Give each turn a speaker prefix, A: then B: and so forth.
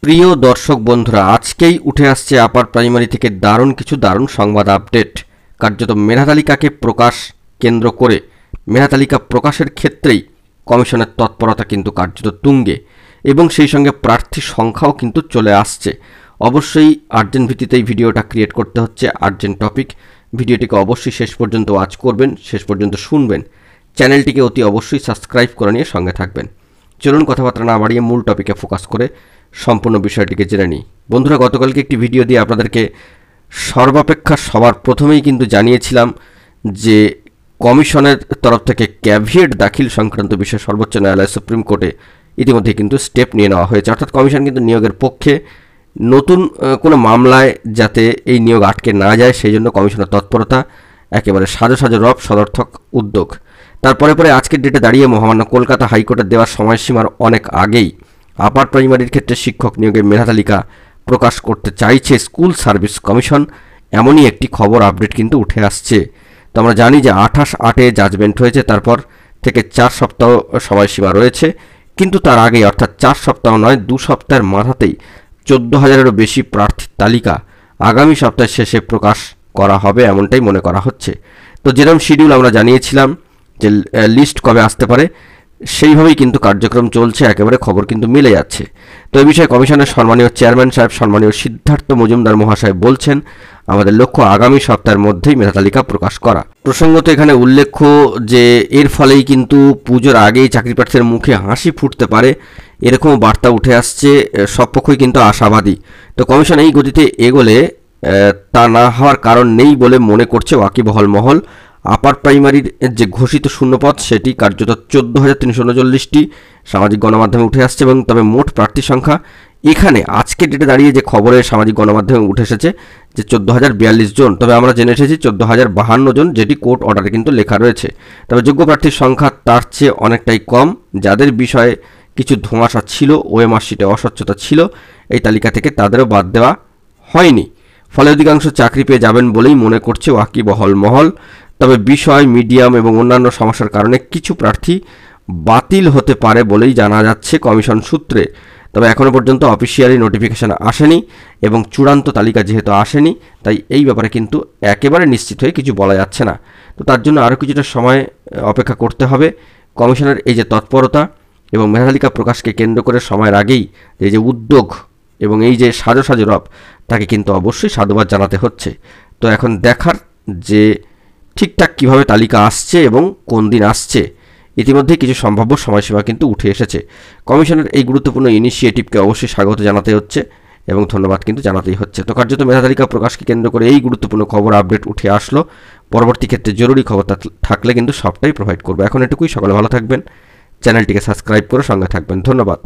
A: প্রিয় দর্শক বন্ধুরা, আজকেই উঠে আসছে আপার প্রাইমারি থেকে দারুণ সংবাদ আপডেট। কার্যত মেধা তালিকাকে প্রকাশ কেন্দ্র করে মেধা তালিকা প্রকাশের ক্ষেত্রেই কমিশনের তৎপরতা কিন্তু কার্যত তুঙ্গে, এবং সেই সঙ্গে প্রার্থী সংখ্যাও কিন্তু চলে আসছে। অবশ্যই আর্জেন্ট ভিত্তিতেই ভিডিওটা ক্রিয়েট করতে হচ্ছে, আর্জেন্ট টপিক। ভিডিওটিকে অবশ্যই শেষ পর্যন্ত ওয়াচ করবেন, শেষ পর্যন্ত শুনবেন। চ্যানেলটিকে অতি অবশ্যই সাবস্ক্রাইব করে নিয়ে সঙ্গে থাকবেন। চলুন কথাবার্তা না বাড়িয়ে মূল টপিকে ফোকাস করে সম্পূর্ণ বিষয়টিকে জেনে নিই। বন্ধুরা, গতকালকে একটি ভিডিও দিয়ে আপনাদেরকে সর্বাপেক্ষা সবার প্রথমেই কিন্তু জানিয়েছিলাম যে কমিশনের তরফ থেকে ক্যাভিয়েট দাখিল সংক্রান্ত বিষয়ে সর্বোচ্চ ন্যায়ালয় সুপ্রিম কোর্টে ইতিমধ্যে কিন্তু স্টেপ নিয়ে নেওয়া হয়েছে। অর্থাৎ কমিশন কিন্তু নিয়োগের পক্ষে, নতুন কোনো মামলায় যাতে এই নিয়োগ আটকে না যায় সেই জন্য কমিশনের তৎপরতা, একেবারে সাজো রব সদর্থক উদ্যোগ। তারপরে আজকের ডেটে দাঁড়িয়ে মহামান্য কলকাতা হাইকোর্টের দেওয়ার সময়সীমার অনেক আগেই আপার প্রাইমারির ক্ষেত্রে শিক্ষক নিয়োগের মেধা তালিকা প্রকাশ করতে চাইছে স্কুল সার্ভিস কমিশন, এমনই একটি খবর আপডেট কিন্তু উঠে আসছে। তো আমরা জানি যে 28/8 জাজমেন্ট হয়েছে, তারপর থেকে 4 সপ্তাহ সময়সীমা রয়েছে। কিন্তু তার আগেই, অর্থাৎ 4 সপ্তাহ নয়, 2 সপ্তাহের মাথাতেই 14,000-এরও বেশি প্রার্থীর তালিকা আগামী সপ্তাহের শেষে প্রকাশ করা হবে, এমনটাই মনে করা হচ্ছে। তো যেরকম শিডিউল আমরা জানিয়েছিলাম যে লিস্ট কবে আসতে পারে, সেইভাবেই কিন্তু কার্যক্রম চলছে, একেবারে খবর কিন্তু মিলে যাচ্ছে। তো এই বিষয়ে কমিশনের সম্মানীয় চেয়ারম্যান সাহেব, সম্মানীয় সিদ্ধার্থ মজুমদার মহাশয় বলছেন, আমাদের লক্ষ্য আগামী সপ্তাহের মধ্যেই মেধা তালিকা প্রকাশ করা। প্রসঙ্গত এখানে উল্লেখ্য যে এর ফলেই কিন্তু পুজোর আগেই চাকরি প্রার্থীর মুখে হাসি ফুটতে পারে, এরকম বার্তা উঠে আসছে। সব পক্ষই কিন্তু আশাবাদী। তো কমিশন এই গতিতে এগোলে তা না হওয়ার কারণ নেই বলে মনে করছে ওয়াকিবহাল মহল। আপার প্রাইমারির যে ঘোষিত শূন্যপদ সেটি কার্যত 14,339টি সামাজিক গণমাধ্যমে উঠে আসছে, এবং তবে মোট প্রার্থী সংখ্যা এখানে আজকে ডেটে দাঁড়িয়ে যে খবরে সামাজিক গণমাধ্যমে উঠে এসেছে যে 14,042 জন, তবে আমরা জেনে এসেছি 14,052 জন, যেটি কোর্ট অর্ডারে কিন্তু লেখা রয়েছে। তবে যোগ্য প্রার্থীর সংখ্যা তার চেয়ে অনেকটাই কম। যাদের বিষয়ে কিছু ধোঁয়াশা ছিল, ওএমআর শিটে অস্বচ্ছতা ছিল, এই তালিকা থেকে তাদেরও বাদ দেওয়া হয়নি। ফলে অধিকাংশ চাকরি পেয়ে যাবেন বলেই মনে করছে ওয়াকিবহাল মহল। তবে বিষয়, মিডিয়াম এবং অন্যান্য সমস্যার কারণে কিছু প্রার্থী বাতিল হতে পারে বলেই জানা যাচ্ছে কমিশন সূত্রে। তবে এখনও পর্যন্ত অফিসিয়ালি নোটিফিকেশন আসেনি, এবং চূড়ান্ত তালিকা যেহেতু আসেনি, তাই এই ব্যাপারে কিন্তু একেবারে নিশ্চিত হয়ে কিছু বলা যাচ্ছে না। তো তার জন্য আরও কিছুটা সময় অপেক্ষা করতে হবে। কমিশনের এই যে তৎপরতা এবং মেধা তালিকা প্রকাশকে কেন্দ্র করে সময়ের আগেই এই যে উদ্যোগ এবং এই যে সাজো রব, তাকে কিন্তু অবশ্যই সাধুবাদ জানাতে হচ্ছে। তো এখন দেখার যে ঠিকঠাক কিভাবে তালিকা আসছে এবং কোন দিন আসছে। ইতিমধ্যে কিছু সম্ভাব্য সময়সীমা কিন্তু উঠে এসেছে। কমিশনের এই গুরুত্বপূর্ণ ইনিশিয়েটিভকে অবশ্যই স্বাগত জানাতে হচ্ছে এবং ধন্যবাদ কিন্তু জানাতেই হচ্ছে। তো কার্যত মেধা তালিকা প্রকাশকে কেন্দ্র করে এই গুরুত্বপূর্ণ খবর আপডেট উঠে আসলো। পরবর্তী ক্ষেত্রে জরুরি খবর থাকলে কিন্তু সবটাই প্রোভাইড করবো। এখন এটুকুই। সকলে ভালো থাকবেন, চ্যানেলটিকে সাবস্ক্রাইব করে সঙ্গে থাকবেন। ধন্যবাদ।